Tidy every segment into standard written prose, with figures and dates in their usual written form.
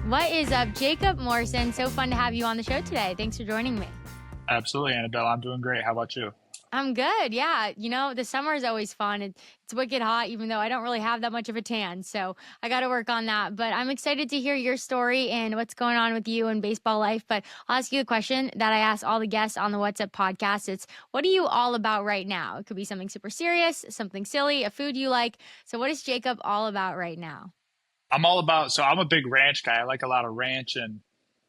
What is up, Jacob Morrison? So fun to have you on the show today. Thanks for joining me. Absolutely, Annabelle. I'm doing great. How about you? I'm good. Yeah. The summer is always fun. It's wicked hot, even though I don't really have that much of a tan. So I got to work on that. But I'm excited to hear your story and what's going on with you in baseball life. But I'll ask you a question that I ask all the guests on the What's Up podcast. It's what are you all about right now? It could be something super serious, something silly, a food you like. So what is Jacob all about right now? I'm a big ranch guy. I like a lot of ranch, and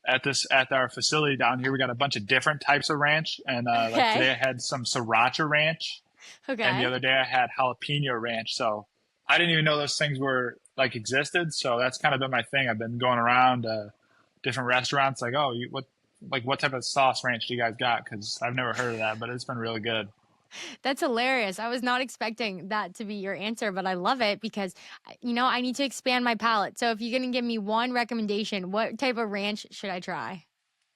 at our facility down here, we got a bunch of different types of ranch. And like Okay. today, I had some sriracha ranch, and the Okay. other day I had jalapeno ranch. So I didn't even know those things were like existed. So that's kind of been my thing. I've been going around different restaurants, like, oh, what type of sauce ranch do you guys got? Because I've never heard of that, but it's been really good. That's hilarious. I was not expecting that to be your answer, but I love it because, I need to expand my palate. So if you're going to give me one recommendation, what type of ranch should I try?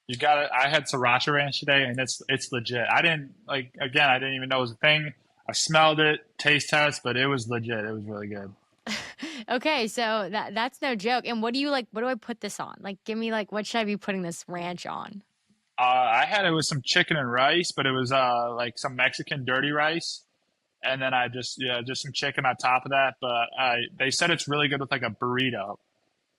You got it. I had sriracha ranch today, and it's legit. I didn't even know it was a thing. I smelled it, taste test, but it was legit. It was really good. Okay, so that's no joke. And what do you like? What do I put this on? Like, give me like, what should I be putting this ranch on? I had it with some chicken and rice, but it was like some Mexican dirty rice, and then just some chicken on top of that. But they said it's really good with like a burrito.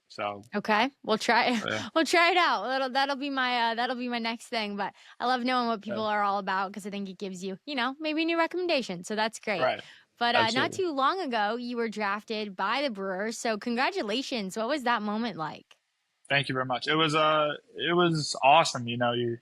So Okay, we'll try. yeah, We'll try it out. That'll be my next thing. But I love knowing what yeah. people are all about because I think it gives you, maybe new recommendations. So that's great. Right, But not absolutely. too long ago, you were drafted by the Brewers. So congratulations. What was that moment like? Thank you very much. It was awesome. You know, you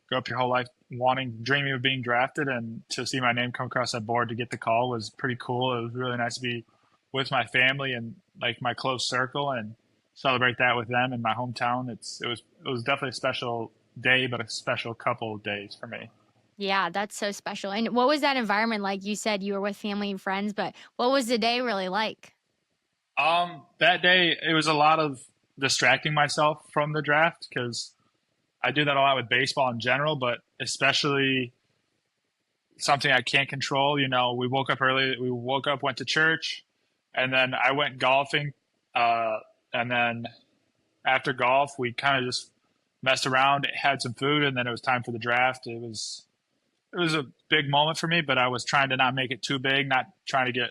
grow up your whole life dreaming of being drafted, and to see my name come across that board to get the call was pretty cool. It was really nice to be with my family and like my close circle and celebrate that with them in my hometown. It was definitely a special day, but a special couple of days for me. Yeah, that's so special. And what was that environment like? You said you were with family and friends, but what was the day really like? That day it was a lot of distracting myself from the draft because I do that a lot with baseball in general, but especially something I can't control. You know, we woke up early. We woke up, went to church, and then I went golfing. And then after golf, we kind of just messed around, had some food, and then it was time for the draft. It was a big moment for me, but I was trying to not make it too big, not trying to get,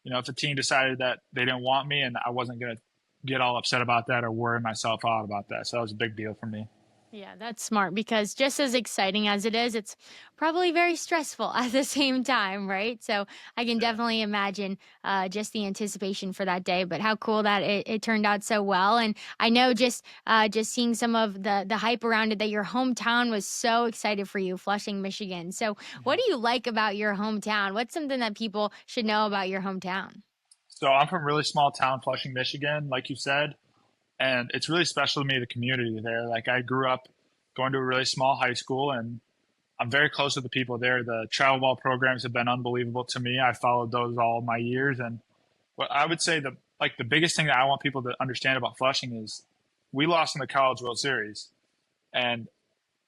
if a team decided that they didn't want me, and I wasn't going to get all upset about that or worry myself out about that. So that was a big deal for me. Yeah, that's smart because just as exciting as it is, it's probably very stressful at the same time, right? So I can Yeah. definitely imagine just the anticipation for that day. But how cool that it turned out so well. And I know just seeing some of the hype around it that your hometown was so excited for you, Flushing, Michigan. So what do you like about your hometown? What's something that people should know about your hometown? So I'm from a really small town, Flushing, Michigan, like you said, and it's really special to me, the community there. Like I grew up going to a really small high school, and I'm very close with the people there. The travel ball programs have been unbelievable to me. I followed those all my years, and what I would say the biggest thing that I want people to understand about Flushing is we lost in the College World Series, and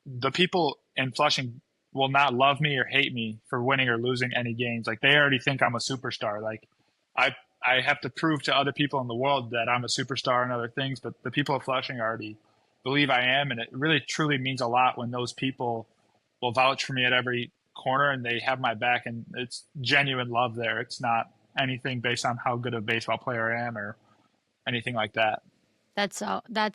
the people in Flushing will not love me or hate me for winning or losing any games. Like they already think I'm a superstar. Like I I have to prove to other people in the world that I'm a superstar and other things, but the people of Flushing already believe I am, and it really truly means a lot when those people will vouch for me at every corner and they have my back, and it's genuine love there. It's not anything based on how good a baseball player I am or anything like that. That's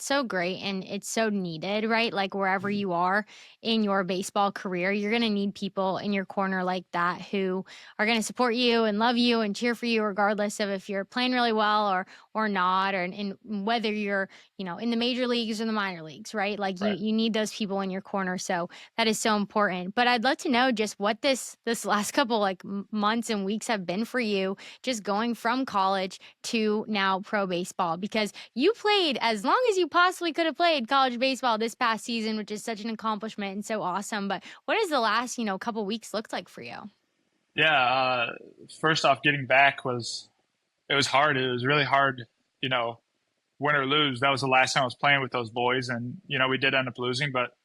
so great and it's so needed, right? Like wherever you are in your baseball career, you're going to need people in your corner like that who are going to support you and love you and cheer for you regardless of if you're playing really well or not or in whether you're, in the major leagues or the minor leagues, right? Like you Right. you need those people in your corner. So that is so important. But I'd love to know just what this last couple like months and weeks have been for you just going from college to now pro baseball because you played as long as you possibly could have played college baseball this past season, which is such an accomplishment and so awesome. But what has the last, couple weeks looked like for you? Yeah. First off, getting back was hard. It was really hard, you know, win or lose. That was the last time I was playing with those boys, and we did end up losing, but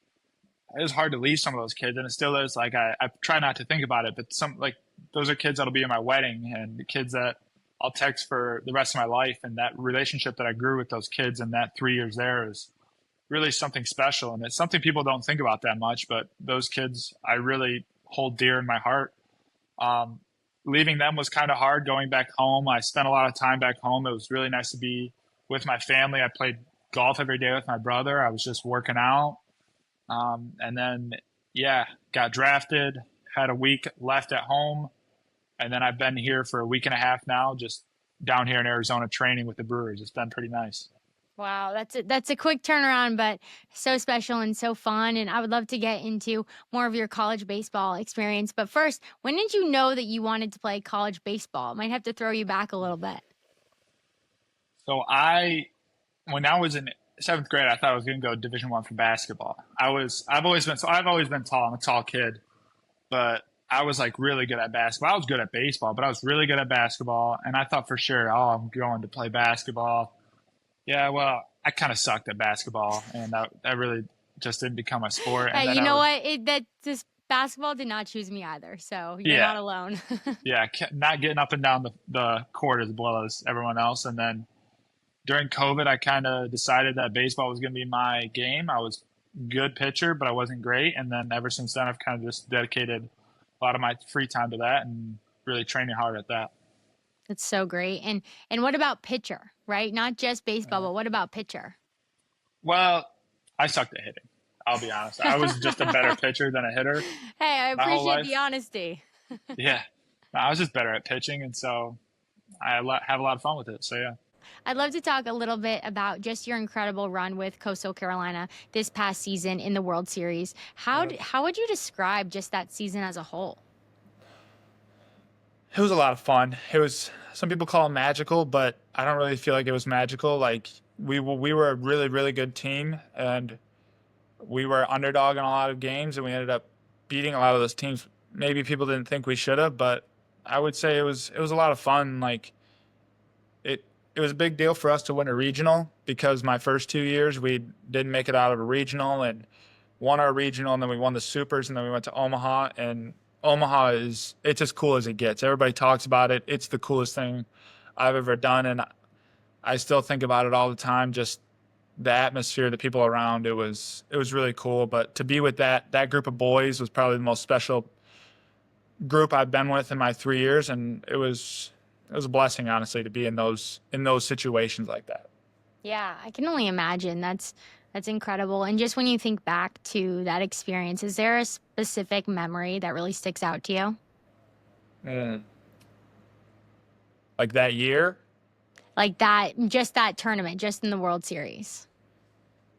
it was hard to leave some of those kids, and it still is. Like I try not to think about it, but some like those are kids that'll be in my wedding, and the kids that I'll text for the rest of my life. And that relationship that I grew with those kids in that 3 years there is really something special. And it's something people don't think about that much, but those kids I really hold dear in my heart. Um, Leaving them was kind of hard. Going back home, I spent a lot of time back home. It was really nice to be with my family. I played golf every day with my brother. I was just working out. And then, yeah, got drafted, had a week left at home. And then I've been here for a week and a half now, just down here in Arizona training with the Brewers. It's been pretty nice. Wow, that's a quick turnaround, but so special and so fun. And I would love to get into more of your college baseball experience. But first, when did you know that you wanted to play college baseball? Might have to throw you back a little bit. So when I was in seventh grade, I thought I was going to go Division I for basketball. I've always been tall. I'm a tall kid, but I was like really good at basketball. I was good at baseball, but I was really good at basketball. And I thought for sure, oh, I'm going to play basketball. Yeah, well, I kind of sucked at basketball, and that really just didn't become my sport. And Hey, then you know what? That this basketball did not choose me either, so you're yeah, not alone. yeah, not getting up and down the court as well as everyone else. And then during COVID, I kind of decided that baseball was going to be my game. I was a good pitcher, but I wasn't great. And then ever since then, I've kind of just dedicated a lot of my free time to that and really training hard at that. That's so great. And what about pitcher, right? Not just baseball, Uh, but what about pitcher? well, I sucked at hitting. I'll be honest. I was just a better pitcher than a hitter Hey, I my whole appreciate life. the honesty. Yeah, no, I was just better at pitching, and so have a lot of fun with it. So yeah. I'd love to talk a little bit about just your incredible run with Coastal Carolina this past season in the World Series. How would you describe just that season as a whole? It was a lot of fun. It was some people call it magical, but I don't really feel like it was magical. Like we were a really really good team, and we were underdog in a lot of games, and we ended up beating a lot of those teams. Maybe people didn't think we should have, but I would say it was a lot of fun. Like it was a big deal for us to win a regional because my first 2 years we didn't make it out of a regional and won our regional, and then we won the supers, and then we went to Omaha, and Omaha it's as cool as it gets. Everybody talks about it. It's the coolest thing I've ever done, and I still think about it all the time. Just the atmosphere, the people around, it was really cool. But to be with that group of boys was probably the most special group I've been with in my 3 years, and it was a blessing, honestly, to be in those situations like that. Yeah, I can only imagine. That's incredible. And just when you think back to that experience, is there a specific memory that really sticks out to you? Mm. Like that year. Like that, just that tournament, just in the World Series.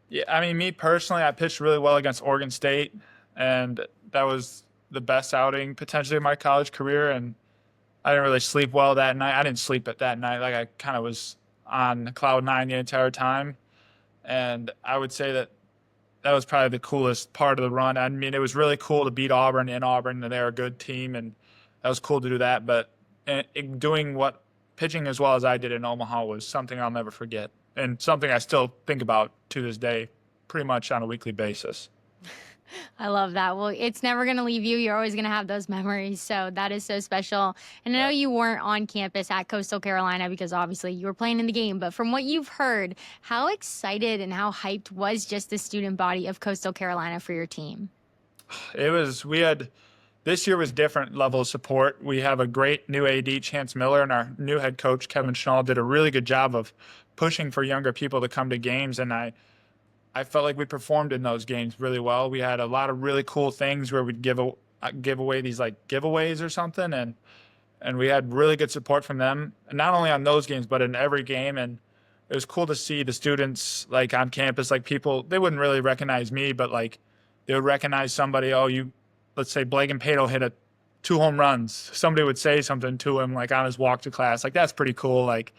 Yeah, I mean, me personally, I pitched really well against Oregon State, and that was the best outing potentially of my college career. And I didn't really sleep well that night. I didn't sleep at that night. Like I kind of was on cloud nine the entire time. And I would say that was probably the coolest part of the run. I mean, it was really cool to beat Auburn in Auburn, and they're a good team, and that was cool to do that. But doing what pitching as well as I did in Omaha was something I'll never forget, and something I still think about to this day, pretty much on a weekly basis. I love that. Well, it's never going to leave you. You're always going to have those memories. So that is so special. And I know you weren't on campus at Coastal Carolina because obviously you were playing in the game. But from what you've heard, how excited and how hyped was just the student body of Coastal Carolina for your team? We had this year was different level of support. We have a great new AD, Chance Miller, and our new head coach, Kevin Schnall, did a really good job of pushing for younger people to come to games. And I felt like we performed in those games really well. We had a lot of really cool things where we'd give away these like giveaways or something, and we had really good support from them, and not only on those games but in every game. And it was cool to see the students like on campus, like people they wouldn't really recognize me, but like they would recognize somebody. Oh, you, let's say Blake and Pato hit 2 home runs. Somebody would say something to him like on his walk to class. Like that's pretty cool. Like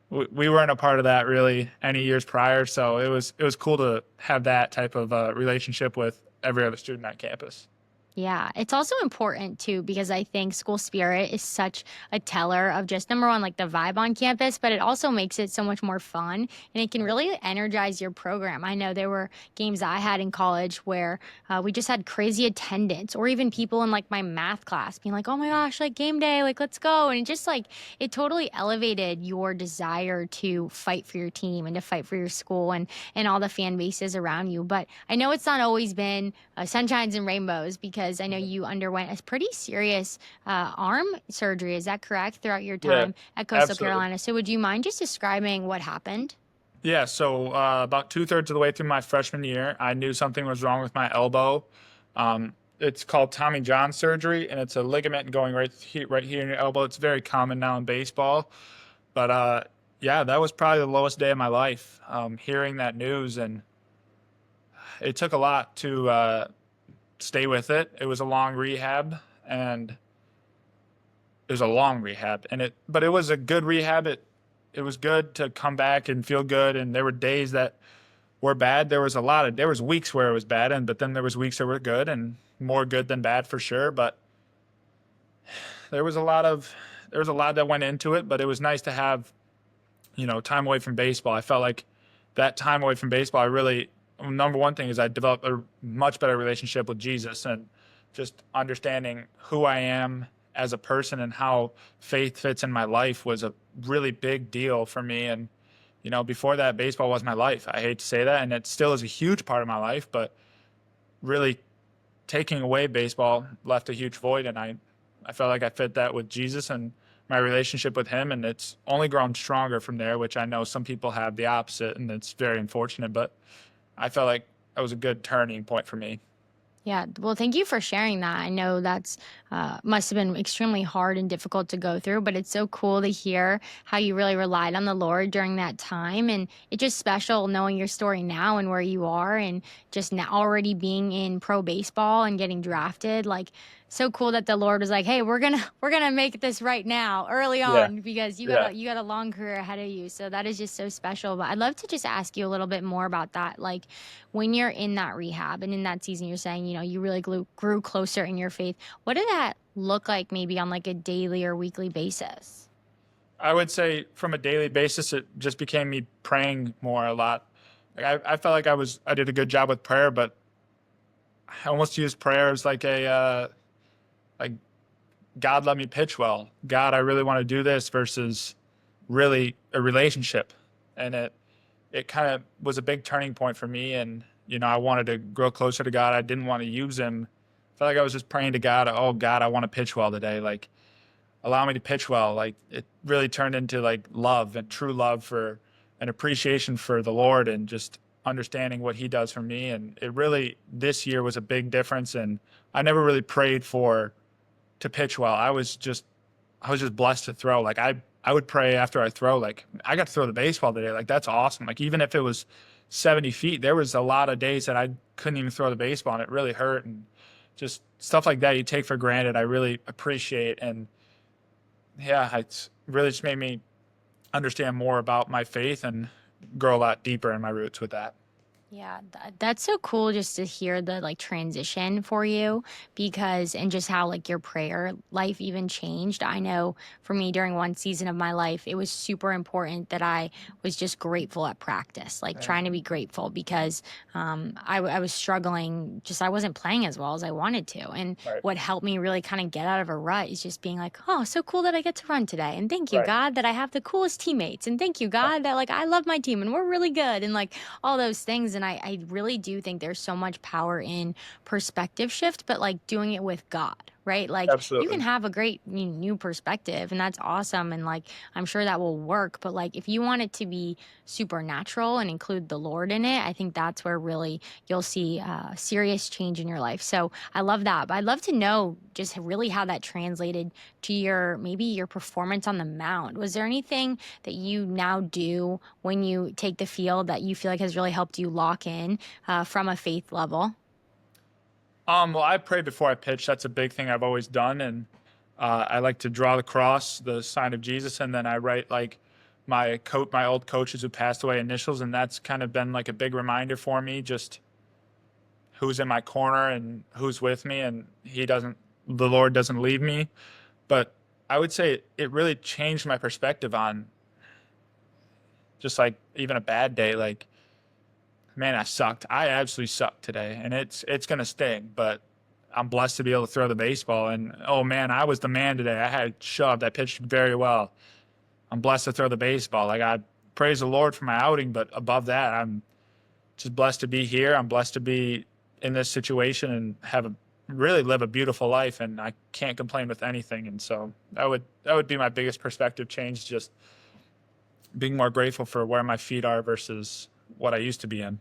we weren't a part of that really any years prior, so it was cool to have that type of relationship with every other student on campus. Yeah, it's also important too because I think school spirit is such a teller of just number one, like the vibe on campus, but it also makes it so much more fun and it can really energize your program. I know there were games I had in college where we just had crazy attendance, or even people in like my math class being like, oh my gosh, like game day, like let's go. And it just like, it totally elevated your desire to fight for your team and to fight for your school and all the fan bases around you. But I know it's not always been sunshines and rainbows because I know you underwent a pretty serious arm surgery. Is that correct? Throughout your Yeah, time at Coastal absolutely. Carolina. So would you mind just describing what happened? Yeah, so about 2/3 of the way through my freshman year, I knew something was wrong with my elbow. It's called Tommy John surgery, and it's a ligament going right here in your elbow. It's very common now in baseball, but yeah, that was probably the lowest day of my life. Hearing that news, and it took a lot to stay with it. It was a long rehab, and it was a long rehab, but it was a good rehab. It was good to come back and feel good, and there were days that were bad. There was weeks where it was bad, but then there was weeks that were good and more good than bad for sure. But there was a lot of there was a lot that went into it, but it was nice to have, time away from baseball. I felt like that time away from baseball, I really, number one thing is I developed a much better relationship with Jesus, and just understanding who I am as a person and how faith fits in my life was a really big deal for me. And before that, baseball was my life. I hate to say that, and it still is a huge part of my life, but really taking away baseball left a huge void, and I felt like I fit that with Jesus and my relationship with him, and it's only grown stronger from there, which I know some people have the opposite, and it's very unfortunate, but I felt like that was a good turning point for me. Yeah, well, thank you for sharing that. I know that's must have been extremely hard and difficult to go through, but it's so cool to hear how you really relied on the Lord during that time. And it's just special knowing your story now and where you are, and just now already being in pro baseball and getting drafted. Like, so cool that the Lord was like, "Hey, we're gonna make this right now, early Yeah, on, because yeah. you got a long career ahead of you." So that is just so special. But I'd love to just ask you a little bit more about that, like when you're in that rehab and in that season, you're saying, you really grew closer in your faith. What did that look like maybe on like a daily or weekly basis? I would say from a daily basis, it just became me praying more a lot. Like I felt like I did a good job with prayer, but I almost used prayer as like like God, let me pitch well. God, I really want to do this versus really a relationship. And it kind of was a big turning point for me. And, I wanted to grow closer to God. I didn't want to use him. I felt like I was just praying to God, oh, God, I want to pitch well today. Like, allow me to pitch well. Like, it really turned into like love and true love for an appreciation for the Lord and just understanding what he does for me. And it really, this year was a big difference. And I never really prayed to pitch well. I was just blessed to throw. Like I would pray after I throw, like I got to throw the baseball today. Like that's awesome. Like even if it was 70 feet, there was a lot of days that I couldn't even throw the baseball and it really hurt. And just stuff like that you take for granted, I really appreciate. And yeah, it's really just made me understand more about my faith and grow a lot deeper in my roots with that. Yeah, that's so cool just to hear the like transition for you because and just how like your prayer life even changed. I know for me during one season of my life, it was super important that I was just grateful at practice, like Right. trying to be grateful because I was struggling, just I wasn't playing as well as I wanted to. And Right. what helped me really kind of get out of a rut is just being like, oh, so cool that I get to run today. And thank you, Right. God, that I have the coolest teammates. And thank you, God, that like I love my team and we're really good. And like, all those things. And I really do think there's so much power in perspective shift, but like doing it with God, right? Like you can Absolutely. have a great new perspective and that's awesome. And like, I'm sure that will work. But like, if you want it to be supernatural and include the Lord in it, I think that's where really you'll see serious change in your life. So I love that. But I'd love to know just really how that translated to maybe your performance on the mound. Was there anything that you now do when you take the field that you feel like has really helped you lock in from a faith level? Well, I pray before I pitch. That's a big thing I've always done, and I like to draw the cross, the sign of Jesus, and then I write like my old coaches who passed away initials, and that's kind of been like a big reminder for me. Just who's in my corner and who's with me, and the Lord doesn't leave me. But I would say it really changed my perspective on just like even a bad day. Like, man, I sucked. I absolutely sucked today, and it's gonna sting. But I'm blessed to be able to throw the baseball. And oh man, I was the man today. I had shoved. I pitched very well. I'm blessed to throw the baseball. Like, I praise the Lord for my outing, but above that, I'm just blessed to be here. I'm blessed to be in this situation and really live a beautiful life, and I can't complain with anything. And so that would be my biggest perspective change, just being more grateful for where my feet are versus what I used to be in.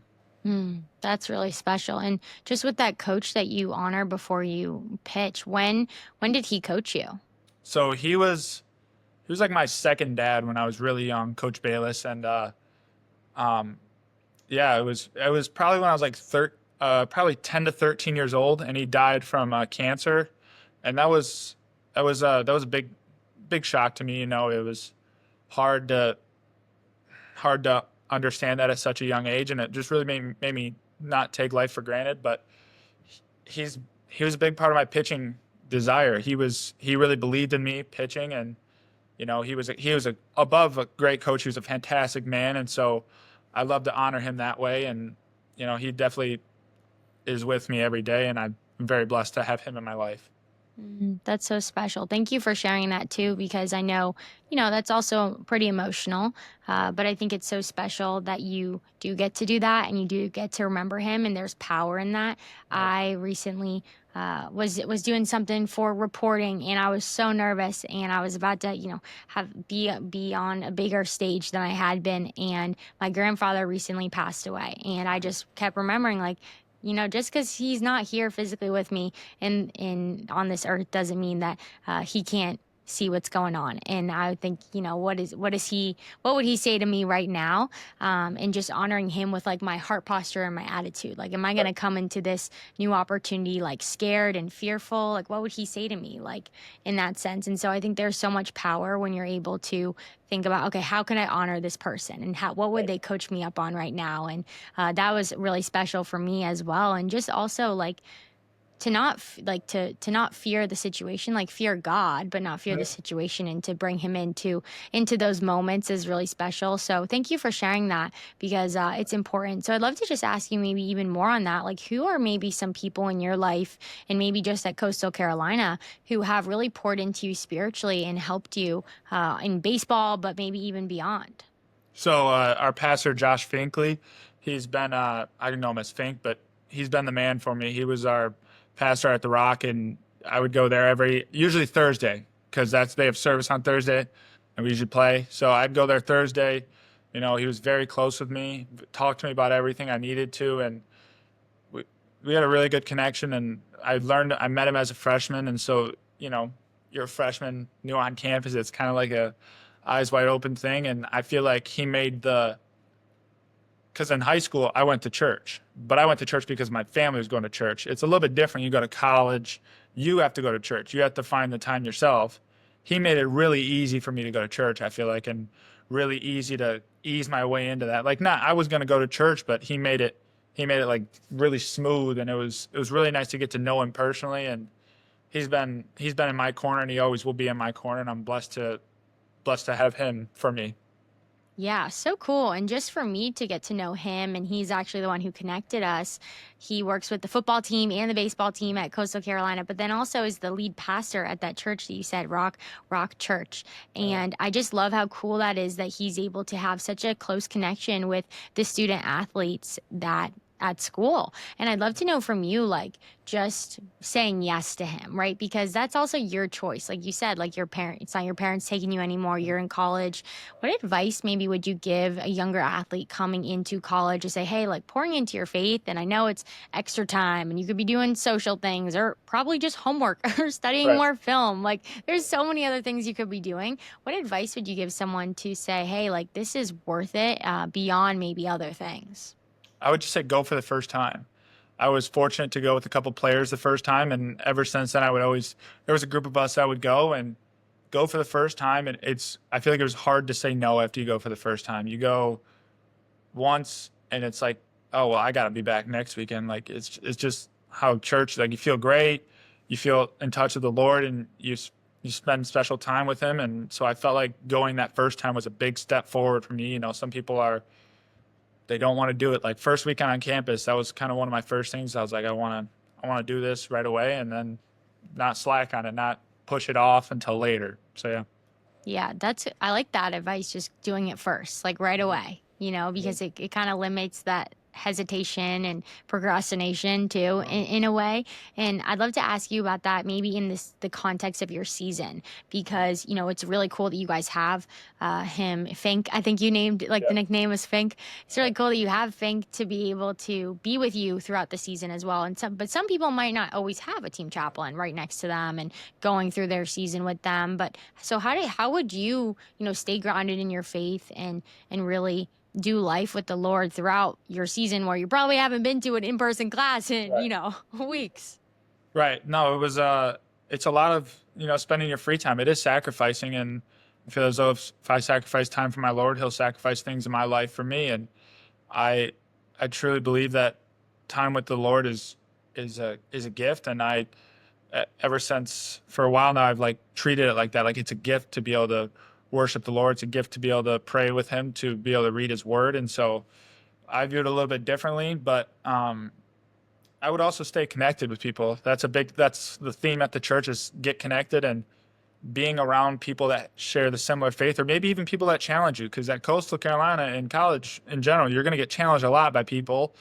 That's really special. And just with that coach that you honor before you pitch, when did he coach you? So he was like my second dad when I was really young, Coach Bayless, and um, yeah, it was probably when I was like probably 10 to 13 years old, and he died from cancer, and that was a big shock to me. It was hard to hard to understand that at such a young age, and it just really made me not take life for granted. But he's he was a big part of my pitching desire. He really believed in me pitching, and he was above a great coach. He was a fantastic man, and so I love to honor him that way. And he definitely is with me every day, and I'm very blessed to have him in my life. That's so special. Thank you for sharing that too, because I know, that's also pretty emotional. But I think it's so special that you do get to do that and you do get to remember him, and there's power in that. I recently was doing something for reporting, and I was so nervous, and I was about to, be on a bigger stage than I had been, and my grandfather recently passed away, and I just kept remembering, like, just because he's not here physically with me in on this earth doesn't mean that he can't see what's going on. And I think, what would he say to me right now? And just honoring him with like my heart posture and my attitude. Like, am I going to come into this new opportunity like scared and fearful? Like, what would he say to me, like, in that sense? And so I think there's so much power when you're able to think about, okay, how can I honor this person, and what would they coach me up on right now? And that was really special for me as well. And just also like to not to not fear the situation, like fear God, but not fear the situation, and to bring him into those moments is really special. So thank you for sharing that, because it's important. So I'd love to just ask you maybe even more on that. Like, who are maybe some people in your life, and maybe just at Coastal Carolina, who have really poured into you spiritually and helped you in baseball, but maybe even beyond? So our pastor, Josh Finkley, he's been, I didn't know him as Fink, but he's been the man for me. He was our pastor at the Rock, and I would go there usually Thursday, because they have service on Thursday, and we usually play. So I'd go there Thursday. He was very close with me, talked to me about everything I needed to, and we had a really good connection. And I met him as a freshman, and so you're a freshman new on campus. It's kind of like a eyes wide open thing, and I feel like he made because in high school, I went to church, but I went to church because my family was going to church. It's a little bit different. You go to college, you have to go to church. You have to find the time yourself. He made it really easy for me to go to church, I feel like, and really easy to ease my way into that. Like, I was going to go to church, but he made it like really smooth, and it was really nice to get to know him personally. And he's been in my corner, and he always will be in my corner, and I'm blessed to have him for me. Yeah, so cool. And just for me to get to know him, and he's actually the one who connected us. He works with the football team and the baseball team at Coastal Carolina, but then also is the lead pastor at that church that you said, Rock Church. And I just love how cool that is, that he's able to have such a close connection with the student athletes at school. And I'd love to know from you, like, just saying yes to him, right? Because that's also your choice. Like you said, like it's not your parents taking you anymore. You're in college. What advice maybe would you give a younger athlete coming into college to say, hey, like, pouring into your faith, and I know it's extra time and you could be doing social things or probably just homework or studying more film. Like, there's so many other things you could be doing. What advice would you give someone to say, hey, like, this is worth it beyond maybe other things? I would just say go for the first time. I was fortunate to go with a couple players the first time, and ever since then, there was a group of us that would go for the first time. And I feel like it was hard to say no after you go for the first time. You go once, and it's like, oh well, I got to be back next weekend. Like it's just how church, like you feel great, you feel in touch with the Lord, and you spend special time with Him. And so I felt like going that first time was a big step forward for me. You know, some people they don't want to do it. Like first weekend on campus, that was kind of one of my first things. I was like, I want to do this right away, and then not slack on it, not push it off until later. So yeah. Yeah, I like that advice, just doing it first, like right away, because it kind of limits that hesitation and procrastination too in a way. And I'd love to ask you about that maybe in the context of your season, because it's really cool that you guys have him Fink. I think you named like the nickname was Fink. It's really cool that you have Fink to be able to be with you throughout the season as well. And some people might not always have a team chaplain right next to them and going through their season with them. But so how would you stay grounded in your faith and really do life with the Lord throughout your season where you probably haven't been to an in-person class in, weeks? Right. No, it's a lot of, spending your free time. It is sacrificing. And I feel as though if I sacrifice time for my Lord, He'll sacrifice things in my life for me. And I truly believe that time with the Lord is a gift. And ever since for a while now, I've like treated it like that. Like it's a gift to be able to worship the Lord. It's a gift to be able to pray with Him, to be able to read His Word. And so I view it a little bit differently, but I would also stay connected with people. That's the theme at the church, is get connected and being around people that share the similar faith, or maybe even people that challenge you. Because at Coastal Carolina, in college in general, you're going to get challenged a lot by people.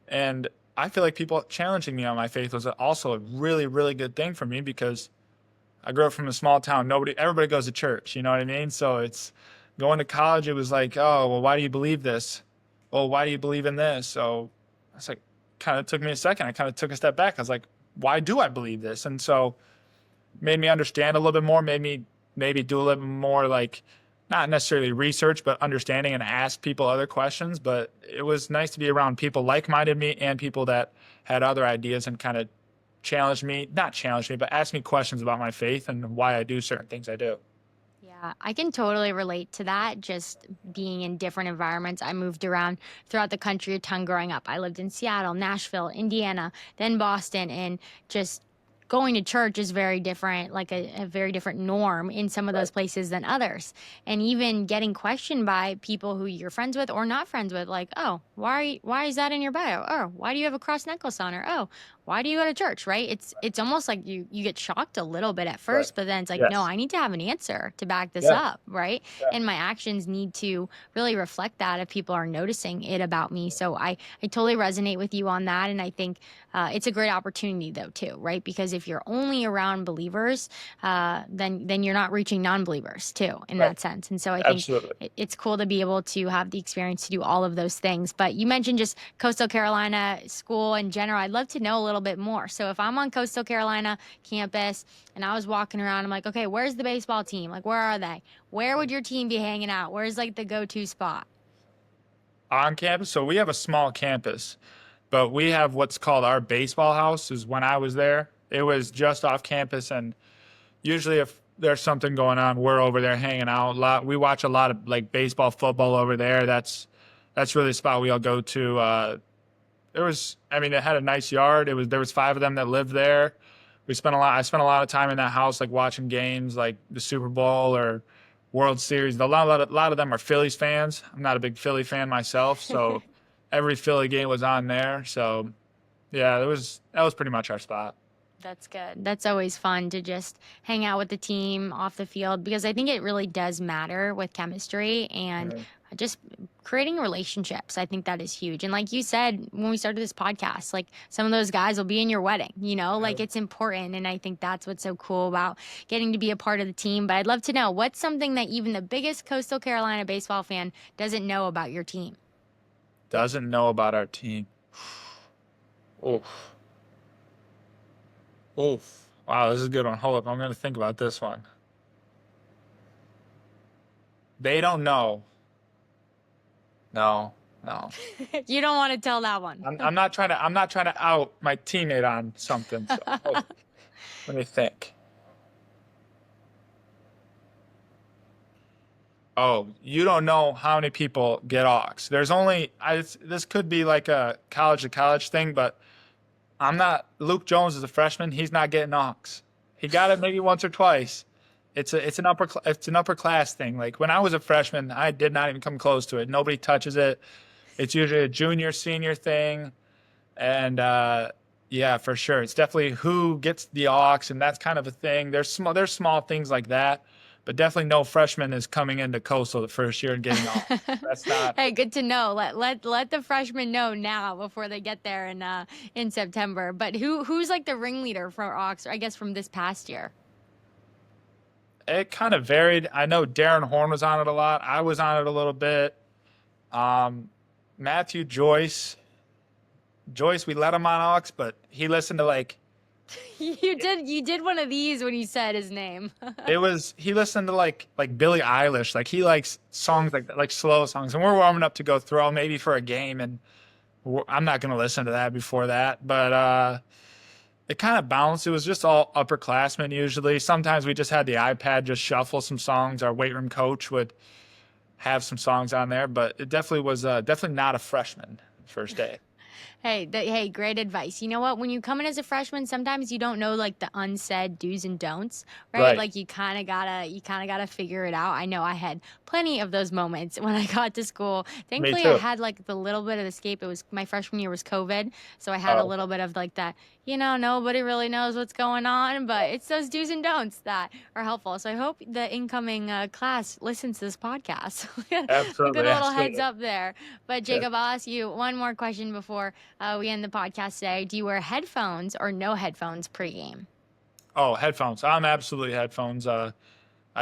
And I feel like people challenging me on my faith was also a really, really good thing for me, because I grew up from a small town. Everybody goes to church. You know what I mean? So it's going to college. It was like, oh, well, why do you believe this? Well, why do you believe in this? So it's like, kind of took me a second. I kind of took a step back. I was like, why do I believe this? And so made me understand a little bit more, made me maybe do a little bit more, like not necessarily research, but understanding, and ask people other questions. But it was nice to be around people like-minded me and people that had other ideas and kind of not challenge me, but ask me questions about my faith and why I do certain things I do. Yeah, I can totally relate to that. Just being in different environments. I moved around throughout the country a ton growing up. I lived in Seattle, Nashville, Indiana, then Boston, and just going to church is very different, like a very different norm in some of those places than others. And even getting questioned by people who you're friends with or not friends with, like, oh, why is that in your bio? Oh, why do you have a cross necklace on? Or, oh, why do you go to church? Right? It's almost like you get shocked a little bit at first, but then it's like, no, I need to have an answer to back this up, right? And my actions need to really reflect that if people are noticing it about me. So I totally resonate with you on that. And I think it's a great opportunity though too, right? Because if you're only around believers, then you're not reaching non-believers too in that sense. And so I think it's cool to be able to have the experience to do all of those things. But you mentioned just Coastal Carolina school in general. I'd love to know a little bit more. So if I'm on Coastal Carolina campus and I was walking around, I'm like, okay, where's the baseball team? Like, where are they? Where would your team be hanging out? Where's like the go-to spot? On campus? So we have a small campus, but we have what's called our baseball house. Is when I was there, it was just off campus, and usually if there's something going on, we're over there hanging out. We watch a lot of like baseball, football over there. That's really the spot we all go to. It had a nice yard. There was 5 of them that lived there. I spent a lot of time in that house, like watching games like the Super Bowl or World Series. A lot of them are Phillies fans. I'm not a big Philly fan myself, so every Philly game was on there. So yeah, that was pretty much our spot. That's good. That's always fun to just hang out with the team off the field, because I think it really does matter with chemistry and just creating relationships. I think that is huge. And like you said, when we started this podcast, like some of those guys will be in your wedding, like it's important. And I think that's what's so cool about getting to be a part of the team. But I'd love to know, what's something that even the biggest Coastal Carolina baseball fan doesn't know about your team? Doesn't know about our team. Oof. Wow, this is a good one. Hold up. I'm going to think about this one. They don't know. No. You don't want to tell that one. I'm not trying to out my teammate on something. So, let me think. Oh, you don't know how many people get aux. There's only this could be like a college to college thing, but I'm not. Luke Jones is a freshman. He's not getting aux. He got it maybe once or twice. It's an upper class thing. Like when I was a freshman, I did not even come close to it. Nobody touches it. It's usually a junior senior thing, and yeah, for sure, it's definitely who gets the aux, and that's kind of a thing. There's small things like that, but definitely no freshman is coming into Coastal the first year and getting aux. That's not. Hey, good to know. Let the freshmen know now before they get there in September. But who's like the ringleader for aux, I guess from this past year? It kind of varied. I know Darren Horn was on it a lot. I was on it a little bit. Um, Matthew Joyce, we let him on aux, but he listened to like You did one of these when you said his name. he listened to like Billie Eilish. Like he likes songs like that, like slow songs. And we're warming up to go throw maybe for a game, and I'm not gonna listen to that before that. But it kind of bounced. It was just all upperclassmen usually. Sometimes we just had the iPad just shuffle some songs. Our weight room coach would have some songs on there, but it definitely was definitely not a freshman first day. Hey, great advice. You know what? When you come in as a freshman, sometimes you don't know like the unsaid do's and don'ts, right? Right. Like you kind of gotta figure it out. I know I had plenty of those moments when I got to school. Me Thankfully, I too. had like the little bit of escape. It was my freshman year was COVID, so I had a Oh, little bit of like that. Nobody really knows what's going on, but it's those do's and don'ts that are helpful. So I hope the incoming class listens to this podcast. A good absolutely, little heads absolutely. up there. But Yeah. Jacob, I'll ask you one more question before we end the podcast today. Do you wear headphones or no headphones pregame? Oh, headphones. I'm absolutely headphones. I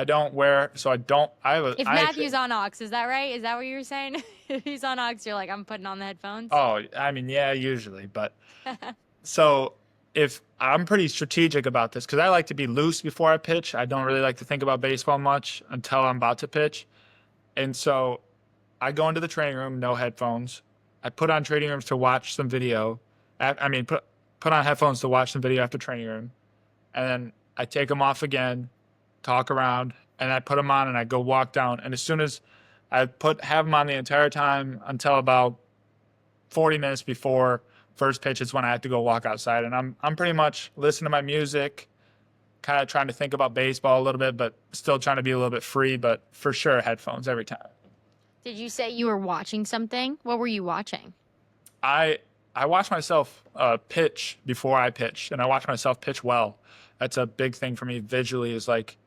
don't wear, so I don't. If I actually. Matthew's on aux, is that right? Is that what you were saying? If he's on aux, you're like, I'm putting on the headphones. Oh, I mean, yeah, usually, but so if I'm pretty strategic about this because I like to be loose before I pitch. I don't really like to think about baseball much until I'm about to pitch, and so I go into the training room, no headphones. I put on training rooms to watch some video. I mean, put on headphones to watch some video after training room, and then I take them off again, talk around, and I put them on and I go walk down. And as soon as have them on the entire time until about 40 minutes before first pitch is when I have to go walk outside. And I'm pretty much listening to my music, kind of trying to think about baseball a little bit, but still trying to be a little bit free. But for sure, headphones every time. Did you say you were watching something? What were you watching? I I watch myself pitch before I pitch, and I watch myself pitch well. That's a big thing for me visually. Is like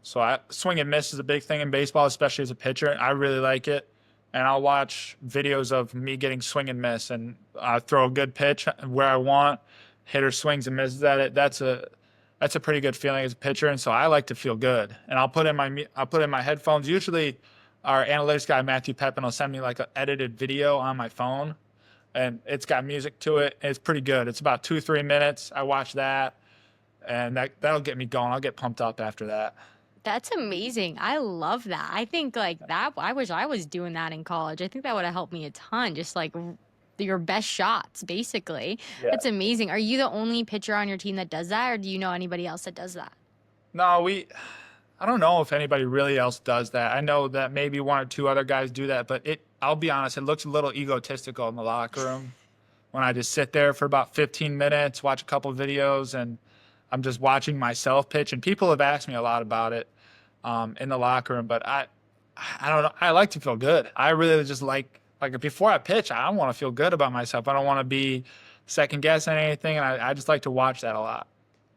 swing and miss is a big thing in baseball, especially as a pitcher. I really like it, and I'll watch videos of me getting swing and miss, and throw a good pitch where I want. Hitter swings and misses at it. That's a pretty good feeling as a pitcher, and so I like to feel good. And I'll put in my headphones. Usually, our analytics guy Matthew Pepin will send me like an edited video on my phone, and it's got music to it. It's pretty good. It's about 2-3 minutes. I watch that, and that'll get me going. I'll get pumped up after that. That's amazing. I love that. I think like that. I wish I was doing that in college. I think that would have helped me a ton. Just like your best shots, basically. Yeah. That's amazing. Are you the only pitcher on your team that does that, or do you know anybody else that does that? No, I don't know if anybody really else does that. I know that maybe one or two other guys do that, but I'll be honest, it looks a little egotistical in the locker room when I just sit there for about 15 minutes, watch a couple videos, and I'm just watching myself pitch. And people have asked me a lot about it in the locker room, but I don't know. I like to feel good. I really just like before I pitch, I want to feel good about myself. I don't want to be second guessing anything, and I just like to watch that a lot.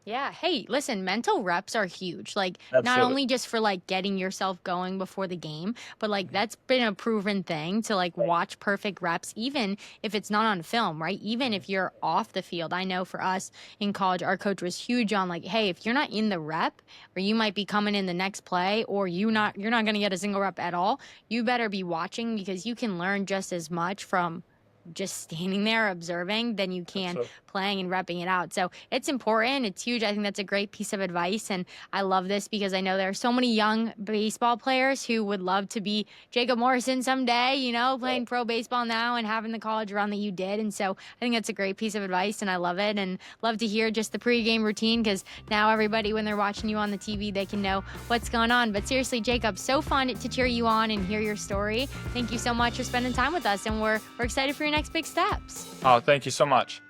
Yeah. Hey, listen, mental reps are huge. Like, not Absolutely. only just for like getting yourself going before the game, but like that's been a proven thing to like watch perfect reps, even if it's not on film, right? Even if you're off the field. I know for us in college, our coach was huge on like, hey, if you're not in the rep, or you might be coming in the next play, or you're not going to get a single rep at all, you better be watching because you can learn just as much from just standing there observing than you can Absolutely. playing and repping it out. So it's important. It's huge. I think that's a great piece of advice. And I love this because I know there are so many young baseball players who would love to be Jacob Morrison someday, playing pro baseball now and having the college run that you did. And so I think that's a great piece of advice, and I love it, and love to hear just the pregame routine, because now everybody, when they're watching you on the TV, they can know what's going on. But seriously, Jacob, so fun to cheer you on and hear your story. Thank you so much for spending time with us, and we're excited for your next big steps. Oh, thank you so much.